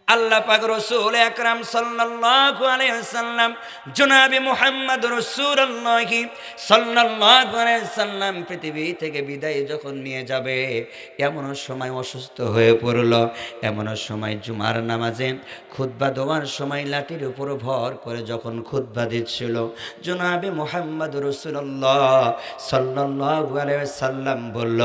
আল্লাহ পাক রাসূল আকরাম সাল্লাল্লাহু আলাইহি ওয়াসাল্লাম জনাবে মুহাম্মদ রাসূলুল্লাহ সাল্লাল্লাহু আলাইহি ওয়াসাল্লাম পৃথিবী থেকে বিদায় যখন নিয়ে যাবে, এমন সময় অসুস্থ হয়ে পড়ল। এমন সময় জুমার নামাজে খুতবা দেওয়ার সময় লাঠির উপর ভর করে যখন খুতবা দিচ্ছিল, জনাবে মুহাম্মদ রাসূলুল্লাহ সাল্লাল্লাহু আলাইহি ওয়াসাল্লাম বলল,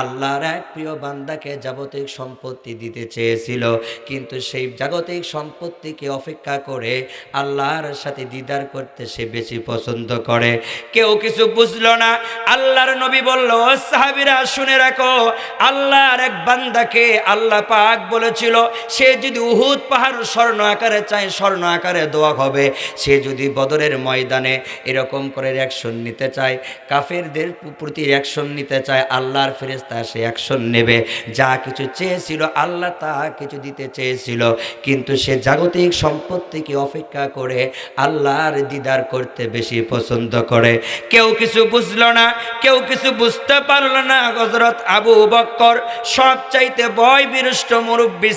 আল্লাহর এক প্রিয় বান্দাকে জাগতিক সম্পত্তি দিতে চেয়েছিল, কিন্তু সেই জাগতিক সম্পত্তিকে অপেক্ষা করে আল্লাহর সাথে দিদার করতে সে বেশি পছন্দ করে। কেউ কিছু বুঝলো না। আল্লাহর নবী বলল, ও সাহাবীরা শুনে রাখো, আল্লাহর এক বান্দাকে আল্লাহ পাক বলেছিল, সে যদি উহুদ পাহাড় স্বর্ণ আকারে চায় স্বর্ণ আকারে দেওয়া হবে। সে যদি বদরের ময়দানে এরকম করে অ্যাকশন নিতে চায়, কাফেরদের প্রতি অ্যাকশন নিতে চায়, আল্লাহর ফেরেশতা সে অ্যাকশন নেবে। যা কিছু চেয়েছিল আল্লাহ তা কিছু দিতে চেয়েছিল, কিন্তু সে জাগতিক সম্পত্তিকে অপেক্ষা করে আল্লাহর দিদার করতে বেশি পছন্দ করে। কেউ কিছু বুঝলো না, কেউ কিছু বুঝতে পারল না। হযরত আবু বকর সবচাইতে বয় বিরষ্ট মুরব্বী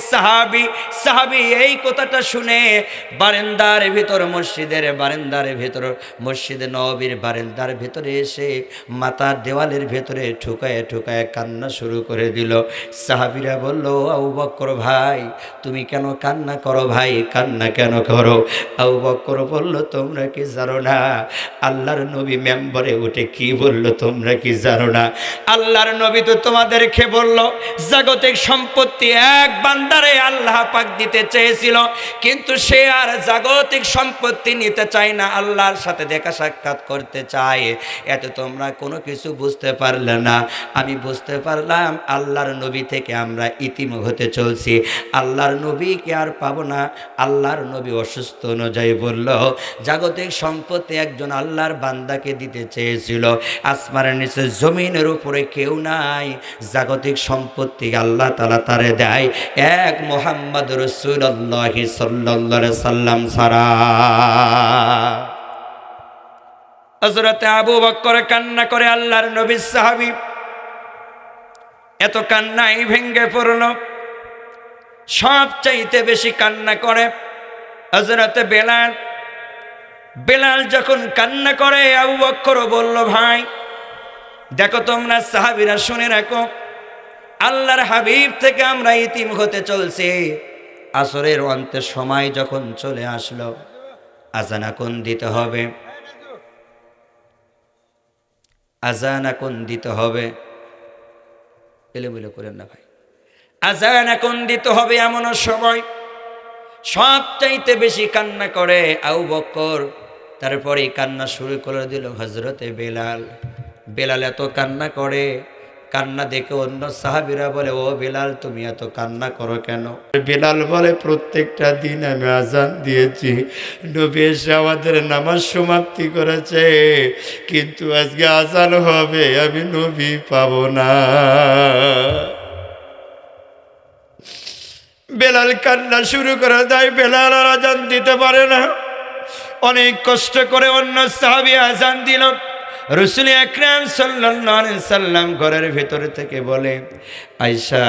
সাহাবী এই কথাটা শুনে বারান্দার ভিতর, মসজিদের বারান্দার ভিতর, মসজিদে নববীর বারান্দার ভিতরে এসে মাথার দেওয়ালের ভিতরে ঠুকায় ঠুকায় কান্না শুরু করে দিল। সাহাবীরা বলল, আবু বকর ভাই তুমি কেন কান্না করো? ভাই কান্না কেন করো? আবু বকর বলল, তোমরা কি জানো না আল্লাহর নবী মেম্বরে উঠে কি বলল? তোমরা কি জানো না আল্লাহর নবী তো তোমাদেরকে বলল, জাগতিক সম্পত্তি এক বান্দারে আল্লাহ পাক দিতে চেয়েছিল, কিন্তু সে আর জাগতিক সম্পত্তি নিতে চায় না, আল্লাহর সাথে দেখা সাক্ষাৎ করতে চায়। এত তোমরা কোনো কিছু বুঝতে পারলে না। আমি বুঝতে পারলাম আল্লাহর নবী থেকে আমরা ইতিম হতে চলছি, আল্লাহর নবীকে আর পাবো না। আল্লাহর নবী অসুস্থ অনুযায়ী বলল, জাগতিক সম্পত্তি একজন আল্লাহর বান্দাকে দিতে চেয়েছিল, আসমানের নিচে জমিনের উপরে কেউ নাই, জাগতিক সম্পত্তি আল্লাহ তাআলা তারে দেয় এক মুহাম্মদ রাসূলুল্লাহ সাল্লাল্লাহু আলাইহি সাল্লাম ছাড়া। হযরত আবু বকর কান্না করে, আল্লাহর নবী সাহাবী এত কান্নাই ভেঙ্গে পড়ল। সবচাইতে বেশি কান্না করে হযরত বেলাল যখন কান্না করে, আবু বকর বলল, ভাই দেখো তোমরা সাহাবীরা শুনে রাখো, আল্লাহর হাবিব থেকে আমরা ইতিম হতে চলছি। আসরের অন্তের সময় যখন চলে আসলো, আযান এখন দিতে হবে, আযান এখন দিতে হবে। এলোমেলো করেন না ভাই, আযান এখন দিতে হবে। এমন সময় সবচাইতে বেশি কান্না করে আবু বকর, তারপরে কান্না শুরু করে দিল হযরতে বেলাল এত কান্না করে, কান্না দেখে অন্য সাহাবীরা বলে, ও বেলাল তুমি এত কান্না করো কেন? বেলাল বলে, প্রত্যেকটা দিন আমি আযান দিয়েছি, নবী এসে আমাদের নামাজ সমাপ্তি করেছে, কিন্তু আজকে আযান হবে, আমি নবী পাবো না। বেলাল কান্না শুরু করে দেয়। বেলাল আর আযান দিতে পারে না। অনেক কষ্ট করে অন্য সাহাবী আযান দিল। রাসূল আকরাম সাল্লাল্লাহু আলাইহি সাল্লাম ঘরের ভিতর থেকে বলে, আয়েশা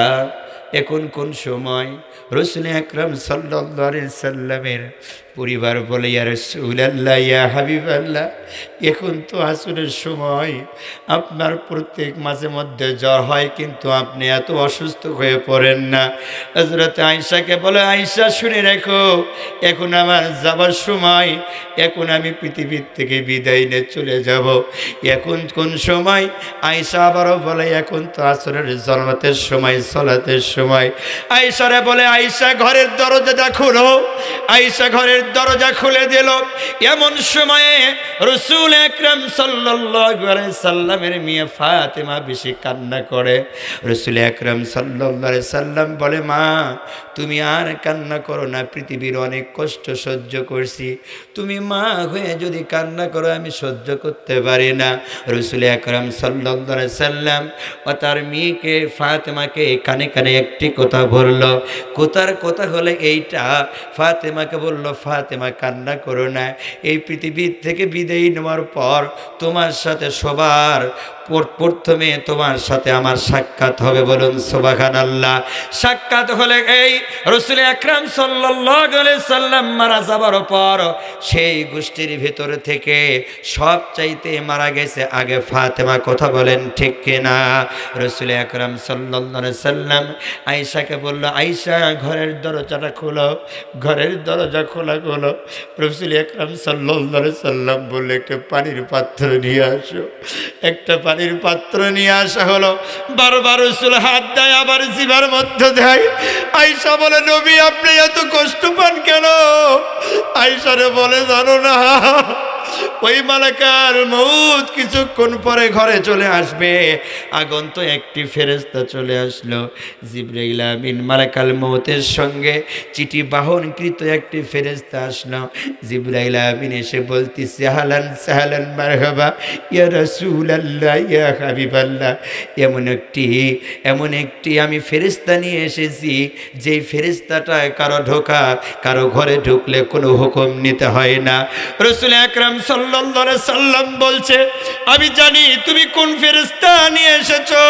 এখন কোন সময়? রাসূল আকরাম সাল্লাল্লাহু আলাইহি সাল্লামের পরিবার বলে, ইয়া রাসূলুল্লাহ, ইয়া হাবিবাল্লাহ, এখন তো আসরের সময়, আপনার প্রত্যেক মাঝে মধ্যে জ্বর হয়, কিন্তু আপনি এত অসুস্থ হয়ে পড়েন না। হযরত আয়েশাকে বলে, আয়েশা শুনে রাখো, এখন আমার যাবার সময়, এখন আমি পৃথিবীর থেকে বিদায় নিয়ে চলে যাব। এখন কোন সময়? আয়েশা আবারও বলে, এখন তো আসরের জামাতের সময়, সালাতের সময়। আয়েশারে বলে, আয়েশা ঘরের দরজাটা খুলো। আয়েশা ঘরের দরজা খুলে দিল। এমন সময়ে রাসূল আকরাম সাল্লাল্লাহু আলাইহি সাল্লামের মেয়ে ফাতেমা বেশি কান্না করে। রাসূল আকরাম সাল্লাল্লাহু আলাইহি সাল্লাম বলে, মা তুমি আর কান্না করো না, পৃথিবীর অনেক কষ্ট সহ্য করছি, তুমি মা হয়ে যদি কান্না করো আমি সহ্য করতে পারি না। রাসূল আকরাম সাল্লাল্লাহু আলাইহি সাল্লাম ও তার মেয়েকে ফাতেমাকে কানে কানে একটি কথা বলল। কোথার কথা হলে এইটা, ফাতেমাকে বলল, ফাতেমা কান্না করো না, এই পৃথিবীর থেকে বিদায় নেওয়ার পর তোমার সাথে সবার প্রথমে তোমার সাথে আমার সাক্ষাৎ হবে, বলুন সুবহানাল্লাহ। সাক্ষাৎ হলে এই রাসূল আকরাম সাল্লাল্লাহু আলাইহি সাল্লাম মারা যাবার পর সেই গোষ্ঠীর ভিতর থেকে সবচাইতে মারা গেছে আগে ফাতেমা, কথা বলেন ঠিক কিনা? রাসূল আকরাম সাল্লাল্লাহু আলাইহি সাল্লাম আয়েশাকে বলল, আয়েশা ঘরের দরজাটা খোলো, ঘরের দরজা খোলা হলো। রাসূল আকরাম সাল্লাল্লাহু আলাইহি সাল্লাম বললে, একটা পানির পাত্র নিয়ে আসো। একটা পানির পাত্র নিয়ে আসা হলো। বারবার রাসূল হাত দেয়, আবার জিভার মধ্যে দেয়। আয়েশা বলে, নবী আপনি এত কষ্ট পান কেন? আয়েশারে বলে, জানো না ওই মালাকাল মউত কিছুক্ষণ পরে ঘরে চলে আসবে। আগন্ত একটি ফেরেশতা চলে আসলো, জিবরাইল আমিন মালাকাল মউতের সঙ্গে চিঠি বাহনকৃত একটি ফেরেশতা আসলো। জিবরাইল আমিন এসে বলতেছে, হালান সাহালান মারহাবা ইয়া রাসূলুল্লাহ ইয়া হাবিবাল্লাহ, এমন একটি আমি ফেরেশতা নিয়ে এসেছি যেই ফেরেশতাটা কারো ঘরে ঢুকলে কোনো হুকুম নিতে হয় না। রাসূল আকরাম সাল্লাল্লাহু আলাইহি সাল্লাম বলছে, আমি জানি তুমি কোন ফেরেশতা নিয়ে এসেছো,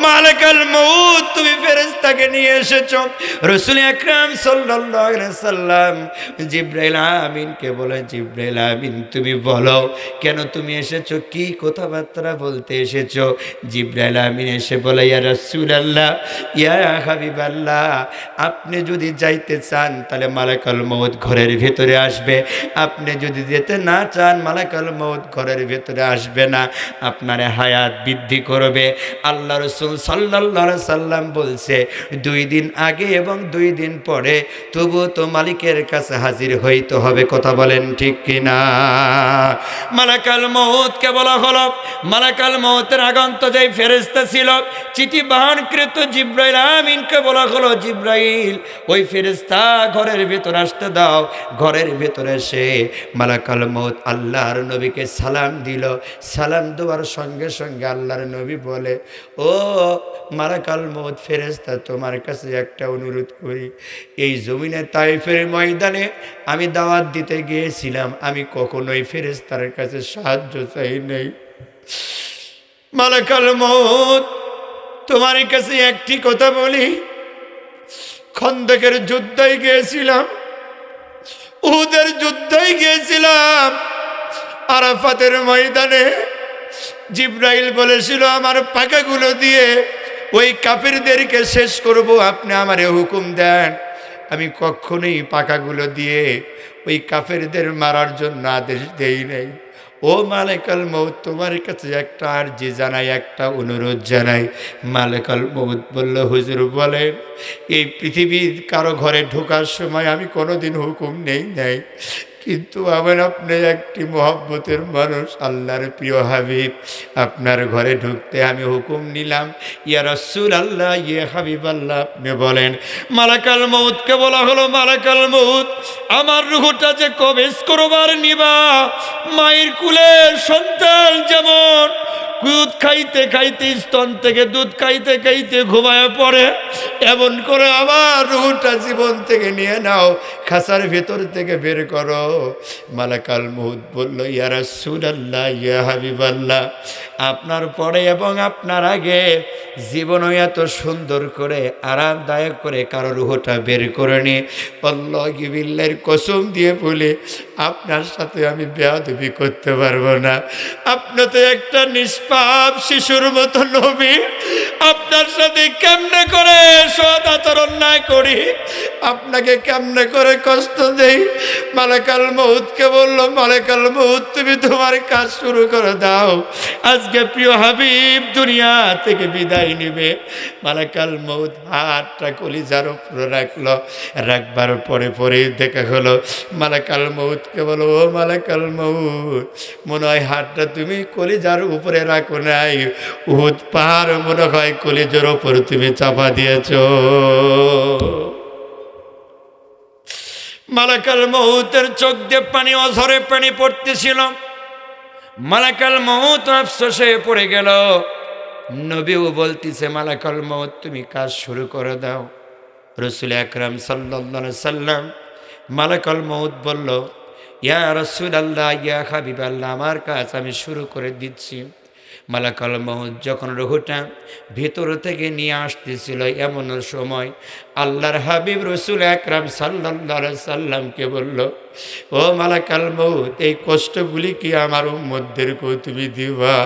মালাকাল মউত তুমি ফেরেশতাকে নিয়ে এসেছো। রাসূল আকরাম সাল্লাল্লাহু আলাইহি সাল্লাম জিবরাইল আমিনকে বলে, জিবরাইল আমিন তুমি বলো কেন তুমি এসেছো, কি কথাবার্তা বলতে এসেছো? জিবরাইল আমিন এসে বলে, ইয়া রাসূলুল্লাহ ইয়া হাবিবাল্লাহ, আপনি যদি যাইতে চান তাহলে মালাকাল মউত ঘরের ভিতরে আসবে, আপনি যদি যেতে না চান মালাকাল মউত ঘরের ভিতরে আসবে না, আপনার হায়াত বৃদ্ধি করবে। আল্লাহ রাসূল সাল্লাল্লাহু আলাইহি সাল্লাম বলছে, 2 দিন আগে এবং 2 দিন পরে তবু তো মালিকের কাছে হাজির হইতে হবে, কথা বলেন ঠিক কিনা? মালাকাল মউতকে বলা হলো, মালাকাল মউতের আগন্ত যেই ফেরেশতা ছিল চিঠি বাহনকৃত জিবরাইল আমিনকে বলা হলো, জিবরাইল ওই ফেরেশতা ঘরের ভিতর আসতে দাও। ঘরের ভিতরে এসে মালাকাল মউত আল্লাহর নবীকে সালাম দিল। সালাম দেওয়ার সঙ্গে সঙ্গে আল্লাহর নবী বলে, ও মালাকাল মউত ফেরেশতা, তোমার কাছে একটা অনুরোধ করি। এই জমিনে তাইফের ময়দানে আমি দাওয়াত দিতে গিয়েছিলাম, আমি কখনোই ফেরেশতার কাছে সাহায্য চাই নাই। মালাকাল মউত তোমার কাছে একটি কথা বলি, খন্দকের যুদ্ধে গিয়েছিলাম, উহুদের যুদ্ধে গিয়েছিলাম, আরাফাতের ময়দানে জিবরাইল বলেছিল আমার পাখাগুলো দিয়ে ওই কাফিরদেরকে শেষ করব, আপনি আমারে হুকুম দেন। আমি কখনোই পাখাগুলো দিয়ে ওই কাফেরদের মারার জন্য আদেশ দেই নাই। ও মালাকাল মউত তোমার কাছে একটা আরজি জানাই, একটা অনুরোধ জানাই। মালাকাল মউত বলল, হুজুর বলেন। এই পৃথিবীর কারো ঘরে ঢোকার সময় আমি কোনোদিন হুকুম নেই নাই, কিন্তু আপনি একটি মহব্বতের মানুষ, আল্লাহর প্রিয় হাবিব, আপনার ঘরে ঢুকতে আমি হুকুম নিলাম। ইয়া রাসূলুল্লাহ ইয়া হাবিবাল্লাহ, আপনি বলেন। মালাকাল মউতকে বলা হলো, মালাকাল মউত আমার রূহটা যে কবজ করবার নিবা, মায়ের কুলের সন্তান যেমন দুধ খাইতে খাইতে স্তন থেকে দুধ খাইতে খাইতে ঘুমায় পড়ে, এমন করে আমার রূহটা জীবন থেকে নিয়ে নাও, খাসার ভেতর থেকে বের করো। মালাকাল মউত বলল, ইয়া রাসূলুল্লাহ ইয়া হাবিবাল্লাহ, আপনার পরে এবং আপনার আগে জীবনও এত সুন্দর করে আরামদায়ক করে কারো রূহটা বের করে নি। আল্লাহু বিল্লাহির কসম দিয়ে বলে আপনার সাথে আমি বেয়াদবি করতে পারবো না। আপনি তো একটা নিষ্পাপ শিশুর মতো নবী, আপনার সাথে কেমনে করে সৎ আচরণ না করি, আপনাকে কেমনে করে কষ্ট দেই। মালাকাল মউতকে বলল, মালাকাল মউত তুমি তোমার কাজ শুরু করে দাও, আজকে প্রিয় হাবিব দুনিয়া থেকে বিদায় নিবে। মালাকাল মউত হাতটা কলিজার উপরে রাখলো, রাখবার পরে পরে দেখা হলো মালাকাল মউতকে বলো, ও মালাকাল মউত মনে হয় হাতটা তুমি কলিজার উপরে রাখো নাই, উহুদ পাহাড় মনে হয় কলিজার উপর তুমি চাপা দিয়েছ। মালাকাল মউতের চোখ দিয়ে পানি অঝরে পানি পড়তেছিল। মালাকাল মউত আফসোসে পড়ে গেল। নবীও বলতেছে, মালাকাল মউত তুমি কাজ শুরু করে দাও। রাসূল আকরাম সাল্লাল্লাহু আলাইহি সাল্লাম মালাকাল মউত বলল, ইয়া রাসূলুল্লাহ ইয়া হাবিবাল্লাহ, আমার কাজ আমি শুরু করে দিচ্ছি। মালাকুল মউত যখন রুহটা ভিতর থেকে নিয়ে আসতেছিল, এমন সময় আল্লাহর হাবিব রাসূল আকরাম সাল্লাল্লাহু আলাইহি সাল্লামকে বলল, ও মালাকুল মউত, এই কষ্টগুলি কি আমার উম্মতদেরকে তুমি দিবা?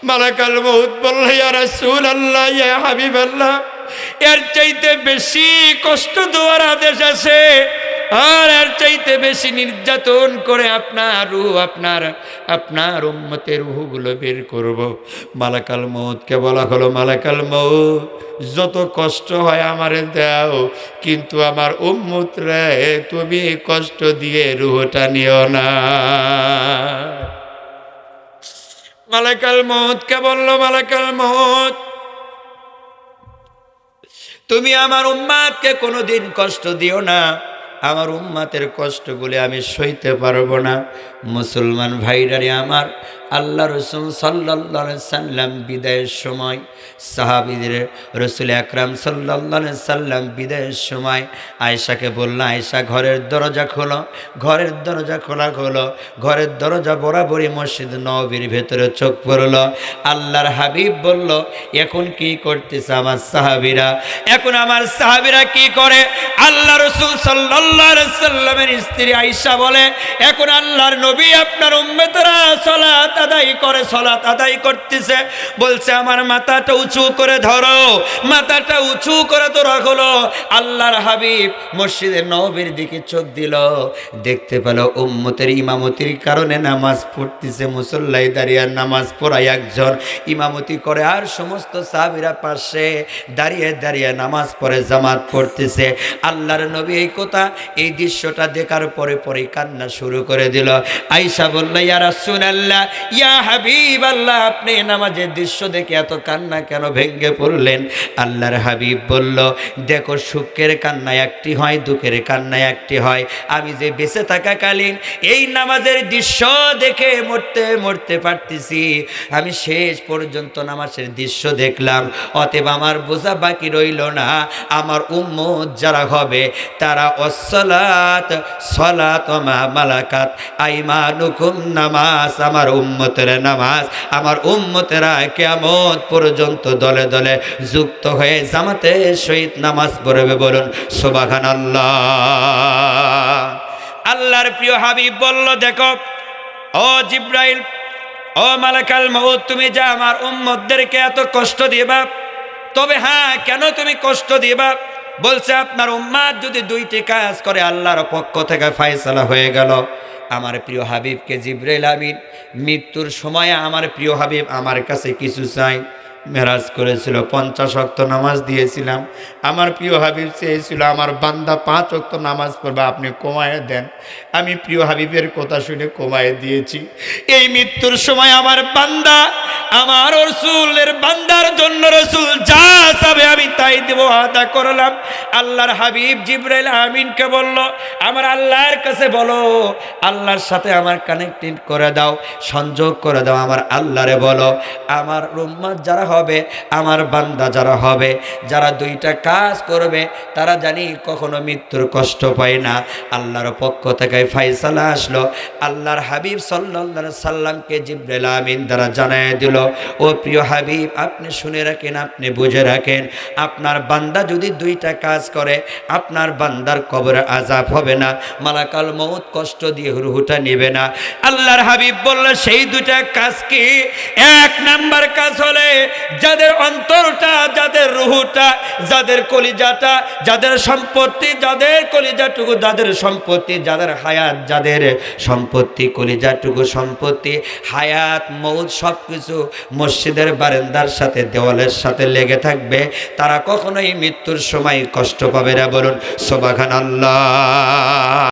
মালাকুল মউত বলল, ইয়া রাসূলুল্লাহ, ইয়া হাবিবাল্লাহ, এর চাইতে বেশি কষ্ট দেওয়ার আদেশ আছে, আর এর চাইতে বেশি নির্যাতন করে আপনার রূহ, আপনার উম্মতের রূহগুলো বের করব। মালাকুল মউতকে বলা হলো, মালাকুল মউত, যত কষ্ট হয় আমারে দাও, কিন্তু আমার উম্মত রে তুমি কষ্ট দিয়ে রূহটা নিও না। মালাকুল মউতকে বলল, মালাকুল মউত, তুমি আমার উম্মাতকে কোনোদিন কষ্ট দিও না, আমার উম্মাতের কষ্টগুলি আমি সইতে পারবো না। মুসলমান ভাইরারে আমার, আল্লাহ রাসূল সাল্লাল্লাহু আলাইহি সাল্লাম বিদায়ের সময় সাহাবীদের রাসূল আকরাম সাল্লাল্লাহু আলাইহি সাল্লাম বিদায়ের সময় আয়েশাকে বলল, আয়েশা, ঘরের দরজা খোলো। ঘরের দরজা খোলা হলো, ঘরের দরজা বরাবরই মসজিদ নববীর ভেতরে চোখ পড়ল। আল্লাহর হাবিব বলল, এখন কি করতেছে আমার সাহাবীরা? এখন আমার সাহাবীরা কি করে? আল্লাহ রাসূল সাল্লাল্লাহু আলাইহি সাল্লামের স্ত্রী আয়েশা বলে, এখন আল্লাহর নবী আপনার উম্মতেরা সালাত আদায় করে, সালাত আদায় করতেছে। বলছে, আমার মাথাটা উঁচু করে ধরো, মাথাটা উঁচু করে ধরা হলো। আল্লাহর হাবিব মসজিদের নববীর দিকে চোখ দিল, দেখতে পেল উম্মতের ইমামতির কারণে নামাজ পড়তেছে, মুসল্লাই দাঁড়িয়ে নামাজ পড়ায় একজন ইমামতি করে, আর সমস্ত সাহাবীরা পাশে দাঁড়িয়ে দাঁড়িয়ে নামাজ পড়ে জামাত পড়তেছে। আল্লাহর নবী এই কথা, এই দৃশ্যটা দেখার পরে পরে কান্না শুরু করে দিল। আয়েশা বলল, ইয়া রাসূলুল্লাহ, ইয়া হাবিবাল্লাহ, আপনি নামাজের দৃশ্য দেখে এত কান্না কেন ভেঙে পড়লেন? আল্লাহর হাবিব বলল, দেখো, সুখের কান্না একটি হয়, দুঃখের কান্না একটি হয়। আমি যে বেঁচে থাকাকালীন এই নামাজের দৃশ্য দেখে মরতে মরতে পারতেছি, আমি শেষ পর্যন্ত নামাজের দৃশ্য দেখলাম, অতএব আমার বোঝা বাকি রইল না। আমার উম্মত যারা হবে তারা অসসালাত সালাত মা মালাকাত আইমানুকুম, নামাজ আমার উম্মতের নামাজ, আমার উম্মতেরা কিয়ামত পর্যন্ত দলে দলে যুক্ত হয়ে জামাতের সহিত নামাজ পড়বে। বলুন সুবহানাল্লাহ। আল্লাহর প্রিয় হাবিব বলল, দেখো ও জিব্রাইল, ও মালাকুল মউত, তুমি যা আমার উম্মতদেরকে এত কষ্ট দিবা, তবে হ্যাঁ, কেন তুমি কষ্ট দিবা? বলছে, আপনার উম্মাত যদি দুইটি কাজ করে আল্লাহর পক্ষ থেকে ফয়সালা হয়ে গেল। আমার প্রিয় হাবিবকে জিবরাইল আমিন মৃত্যুর সময় আমার প্রিয় হাবিব আমার কাছে কিছু চাই। মেরাজ করেছিল, 50 ওয়াক্ত নামাজ দিয়েছিলাম। আমার প্রিয় হাবিব চেয়েছিল আমার বান্দা 5 ওয়াক্ত নামাজ পড়বে, আপনি কমায় দেন। আমি প্রিয় হাবিবের কথা শুনে কমায় দিয়েছি। এই মৃত্যুর সময় আমার বান্দা, আমার রাসূলের বান্দার জন্য রাসূল যা চাবে আমি তাই দেব, আদা করলাম। আল্লাহর হাবিব জিবরাইল আমিনকে বলল, আমার আল্লাহর কাছে বলো, আল্লাহর সাথে আমার কানেক্টেড করে দাও, সংযোগ করে দাও। আমার আল্লাহরে বলো, আমার উম্মত যারা হবে, আমার বান্দা যারা হবে, যারা দুইটা কাজ করবে, তারা জানি কখনো মৃত্যুর কষ্ট পায় না। আল্লাহর পক্ষ থেকে ফয়সালা আসলো। আল্লাহর হাবিব সাল্লাল্লাহু আলাইহি সাল্লামকে জিবরাইল আমিন দ্বারা জানায় দিল, ও প্রিয় হাবিব, আপনি শুনে রাখেন, আপনি বুঝে রাখেন, আপনার বান্দা যদি দুইটা কাজ করে, আপনার বান্দার কবরে আযাব হবে না, মালাকুল মউত কষ্ট দিয়ে রূহটা নেবে না। আল্লাহর হাবিব বলল, সেই দুইটা কাজ কি? এক নাম্বার কাজ হলে যাদের অন্তরটা, যাদের রূহটা, যাদের কলিজাটা, যাদের সম্পত্তি, যাদের কলিজাটুকু, যাদের সম্পত্তি, যাদের হায়াত, যাদের সম্পত্তি, কলিজাটুকু সম্পত্তি, হায়াত, মউত সব কিছু মসজিদের বারান্দার সাথে, দেওয়ালের সাথে লেগে থাকবে, তারা কখনোই মৃত্যুর সময় কষ্ট পাবে না। বলুন সুবহানাল্লাহ।